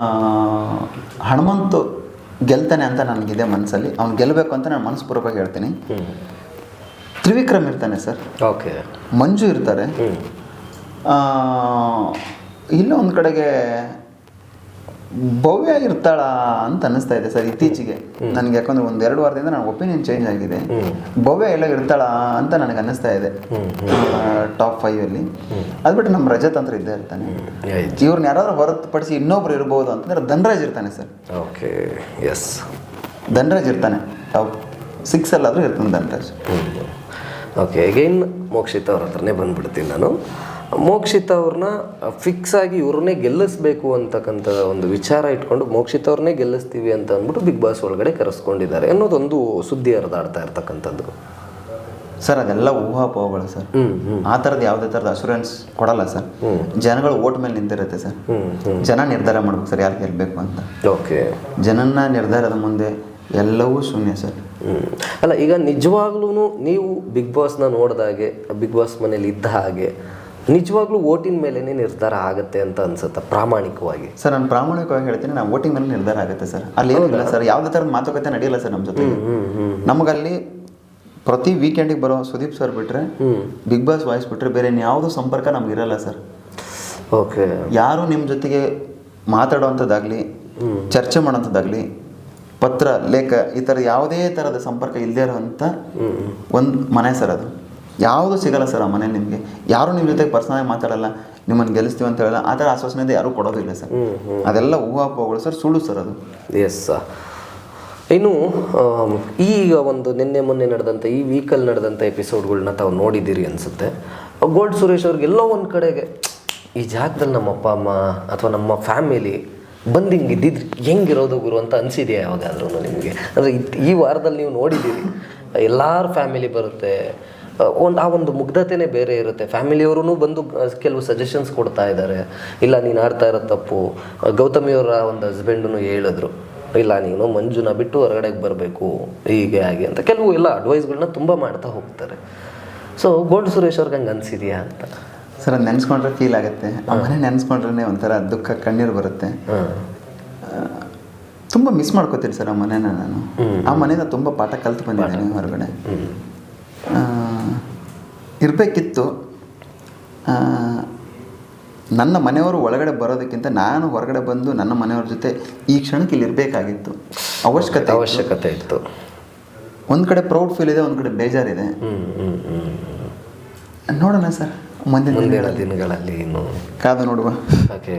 ಆ, ಹನುಮಂತು ಗೆಲ್ತಾನೆ ಅಂತ ನನಗಿದೆ ಮನಸ್ಸಲ್ಲಿ. ಅವ್ನು ಗೆಲ್ಲಬೇಕು ಅಂತ ನಾನು ಮನಸ್ಪೂರ್ವಕವಾಗಿ ಹೇಳ್ತೀನಿ. ತ್ರಿವಿಕ್ರಮ್ ಇರ್ತಾನೆ ಸರ್, ಓಕೆ, ಮಂಜು ಇರ್ತಾರೆ. ಇಲ್ಲ ಒಂದು ಕಡೆಗೆ ಭವ್ಯ ಇರ್ತಾಳ ಅಂತ ಅನ್ನಿಸ್ತಾ ಇದೆ ಸರ್ ಇತ್ತೀಚೆಗೆ ನನಗೆ. ಯಾಕಂದ್ರೆ ಒಂದೆರಡು ವಾರದಿಂದ ನನ್ನ ಒಪಿನಿಯನ್ ಚೇಂಜ್ ಆಗಿದೆ. ಭವ್ಯ ಎಲ್ಲ ಇರ್ತಾಳ ಅಂತ ನನಗೆ ಅನ್ನಿಸ್ತಾ ಇದೆ ಟಾಪ್ 5 ಅದು ಬಿಟ್ಟು ನಮ್ಮ ರಜತ್ ಅಂತ ಇದ್ದೇ ಇರ್ತಾನೆ. ಇವ್ರನ್ನ ಯಾರಾದ್ರೂ ಹೊರತುಪಡಿಸಿ ಇನ್ನೊಬ್ರು ಇರ್ಬೋದು ಅಂತಂದ್ರೆ ಧನ್ರಾಜ್ ಇರ್ತಾನೆ ಸರ್. ಓಕೆ, ಎಸ್, ಧನ್ರಾಜ್ ಇರ್ತಾನೆ ಟಾಪ್ 6 ಅಲ್ಲಾದರೂ ಇರ್ತಾನೆ ಧನ್ರಾಜ್. ಓಕೆ, ಅಗೈನ್ ಮೋಕ್ಷಿತ್ ಅವ್ರ ಹತ್ರನೇ ಬಂದ್ಬಿಡ್ತೀನಿ ನಾನು. ಮೋಕ್ಷಿತ್ ಅವ್ರನ್ನ ಫಿಕ್ಸ್ ಆಗಿ ಇವ್ರನ್ನೇ ಗೆಲ್ಲಿಸ್ಬೇಕು ಅಂತಕ್ಕಂಥ ಒಂದು ವಿಚಾರ ಇಟ್ಕೊಂಡು ಮೋಕ್ಷಿತ್ ಅವ್ರನ್ನೇ ಗೆಲ್ಲಿಸ್ತೀವಿ ಅಂತ ಅಂದ್ಬಿಟ್ಟು ಬಿಗ್ ಬಾಸ್ ಒಳಗಡೆ ಕರೆಸ್ಕೊಂಡಿದ್ದಾರೆ ಅನ್ನೋದೊಂದು ಸುದ್ದಿ ಹರಿದಾಡ್ತಾ ಇರ್ತಕ್ಕಂಥದ್ದು ಸರ್. ಅದೆಲ್ಲ ಊಹಾಪೋಹಗಳು ಸರ್. ಆ ಥರದ್ದು ಯಾವುದೇ ಥರದ ಅಶೂರೆನ್ಸ್ ಕೊಡಲ್ಲ ಸರ್. ಜನಗಳು ಓಟ್ ಮೇಲೆ ನಿಂತಿರುತ್ತೆ ಸರ್. ಜನ ನಿರ್ಧಾರ ಮಾಡ್ಬೇಕು ಸರ್ ಯಾರು ಗೆಲ್ಲಬೇಕು ಅಂತ. ಓಕೆ, ಜನನ ನಿರ್ಧಾರದ ಮುಂದೆ ಎಲ್ಲವೂ ಶೂನ್ಯ ಸರ್. ಅಲ್ಲ, ಈಗ ನಿಜವಾಗ್ಲೂ ನೀವು ಬಿಗ್ ಬಾಸ್ನ ನೋಡಿದಾಗೆ, ಬಿಗ್ ಬಾಸ್ ಮನೇಲಿ ಇದ್ದ ಹಾಗೆ ನಿಜವಾಗ್ಲೂ ಓಟಿನ ಮೇಲೇ ನಿರ್ಧಾರ ಆಗುತ್ತೆ ಅಂತ ಅನ್ಸುತ್ತೆ ಪ್ರಾಮಾಣಿಕವಾಗಿ? ಸರ್ ನಾನು ಪ್ರಾಮಾಣಿಕವಾಗಿ ಹೇಳ್ತೀನಿ, ನಾವು ವೋಟಿಂಗ್ ಮೇಲೆ ನಿರ್ಧಾರ ಆಗುತ್ತೆ ಸರ್. ಅಲ್ಲಿ ಏನಿಲ್ಲ ಸರ್, ಯಾವುದೇ ಥರದ ಮಾತುಕತೆ ನಡೆಯಲ್ಲ ಸರ್ ನಮ್ಮ ಜೊತೆ. ನಮಗಲ್ಲಿ ಪ್ರತಿ ವೀಕೆಂಡಿಗೆ ಬರೋ ಸುದೀಪ್ ಸರ್ ಬಿಟ್ಟರೆ, ಬಿಗ್ ಬಾಸ್ ವಾಯ್ಸ್ ಬಿಟ್ಟರೆ ಬೇರೆ ಯಾವುದೂ ಸಂಪರ್ಕ ನಮಗಿರಲ್ಲ ಸರ್. ಓಕೆ, ಯಾರು ನಿಮ್ಮ ಜೊತೆಗೆ ಮಾತಾಡೋವಂಥದ್ದಾಗಲಿ, ಚರ್ಚೆ ಮಾಡೋವಂಥದ್ದಾಗಲಿ, ಪತ್ರ ಲೇಖ ಈ ಥರ ಯಾವುದೇ ಥರದ ಸಂಪರ್ಕ ಇಲ್ಲದೇ ಇರೋವಂಥ ಒಂದು ಮನೆ ಸರ್. ಅದು ಯಾವುದು ಸಿಗಲ್ಲ ಸರ್ ಆ ಮನೇಲಿ. ನಿಮಗೆ ಯಾರು ನಿಮ್ಮ ಜೊತೆಗೆ ಪರ್ಸನಲ್ ಮಾತಾಡಲ್ಲ, ನಿಮ್ಮನ್ನು ಗೆಲ್ಲಿಸ್ತೀವಿ ಅಂತ ಹೇಳಲ್ಲ. ಆ ಥರ ಆಶ್ವಾಸನೆ ಯಾರೂ ಕೊಡೋದಿಲ್ಲ ಸರ್. ಅದೆಲ್ಲ ಊಹಾಪೋಹಗಳು ಸರ್, ಸುಳ್ಳು ಸರ್ ಅದು. ಎಸ್. ಇನ್ನು ಈಗ ಒಂದು ನಿನ್ನೆ ಮೊನ್ನೆ ನಡೆದಂಥ ಈ ವೀಕಲ್ಲಿ ನಡೆದಂಥ ಎಪಿಸೋಡ್ಗಳನ್ನ ತಾವು ನೋಡಿದ್ದೀರಿ ಅನಿಸುತ್ತೆ. ಗೋಲ್ಡ್ ಸುರೇಶ್ ಅವ್ರಿಗೆಲ್ಲೋ ಒಂದು ಕಡೆಗೆ ಈ ಜಾಗದಲ್ಲಿ ನಮ್ಮ ಅಪ್ಪ ಅಮ್ಮ ಅಥವಾ ನಮ್ಮ ಫ್ಯಾಮಿಲಿ ಬಂದು ಹಿಂಗೆ ಇದ್ದಿದ್ರೆ ಹೆಂಗಿರೋದು ಗುರು ಅಂತ ಅನಿಸಿದೆಯಾ ಯಾವಾಗಾದ್ರೂ ನಿಮಗೆ? ಅಂದರೆ ಈ ವಾರದಲ್ಲಿ ನೀವು ನೋಡಿದ್ದೀರಿ, ಎಲ್ಲರ ಫ್ಯಾಮಿಲಿ ಬರುತ್ತೆ, ಆ ಒಂದು ಮುಗ್ಧತೆನೇ ಬೇರೆ ಇರುತ್ತೆ. ಫ್ಯಾಮಿಲಿಯವರು ಬಂದು ಕೆಲವು ಸಜೆಷನ್ಸ್ ಕೊಡ್ತಾ ಇದ್ದಾರೆ. ಇಲ್ಲ, ನೀನು ಆಡ್ತಾ ಇರೋ ತಪ್ಪು. ಗೌತಮಿಯವರ ಒಂದು ಹಸ್ಬೆಂಡೂ ಹೇಳಿದ್ರು, ಇಲ್ಲ ನೀನು ಮಂಜುನ ಬಿಟ್ಟು ಹೊರಗಡೆಗೆ ಬರಬೇಕು, ಹೀಗೆ ಹಾಗೆ ಅಂತ ಕೆಲವು ಎಲ್ಲ ಅಡ್ವೈಸ್ಗಳನ್ನ ತುಂಬ ಮಾಡ್ತಾ ಹೋಗ್ತಾರೆ. ಸೊ ಗೋಲ್ಡ್ ಸುರೇಶ್ ಅವ್ರಿಗೆ ಹಂಗೆ ಅನಿಸಿದೆಯಾ ಅಂತ? ಸರ್ ಅದು ನೆನೆಸ್ಕೊಂಡ್ರೆ ಫೀಲ್ ಆಗುತ್ತೆ. ಆ ಮನೆ ನೆನೆಸ್ಕೊಂಡ್ರೆ ಒಂಥರ ದುಃಖ, ಕಣ್ಣೀರು ಬರುತ್ತೆ. ತುಂಬ ಮಿಸ್ ಮಾಡ್ಕೋತೀನಿ ಸರ್ ಆ ಮನೇನ ನಾನು. ಆ ಮನೆಯಿಂದ ತುಂಬ ಪಾಠ ಕಲ್ತು ಬಂದಿದ್ದೀನಿ ಹೊರಗಡೆ. ಇರಬೇಕಿತ್ತು. ನನ್ನ ಮನೆಯವರು ಒಳಗಡೆ ಬರೋದಕ್ಕಿಂತ ನಾನು ಹೊರಗಡೆ ಬಂದು ನನ್ನ ಮನೆಯವ್ರ ಜೊತೆ ಈ ಕ್ಷಣಕ್ಕೆ ಇಲ್ಲಿ ಇರಬೇಕಾಗಿತ್ತು. ಅವಶ್ಯಕತೆ ಇತ್ತು. ಒಂದು ಕಡೆ ಪ್ರೌಡ್ ಫೀಲ್ ಇದೆ, ಒಂದು ಕಡೆ ಬೇಜಾರಿದೆ. ನೋಡೋಣ ಸರ್ ಮುಂದಿನ ದಿನಗಳಲ್ಲಿ ಇನ್ನು ಕಾದು ನೋಡುವ. ಓಕೆ.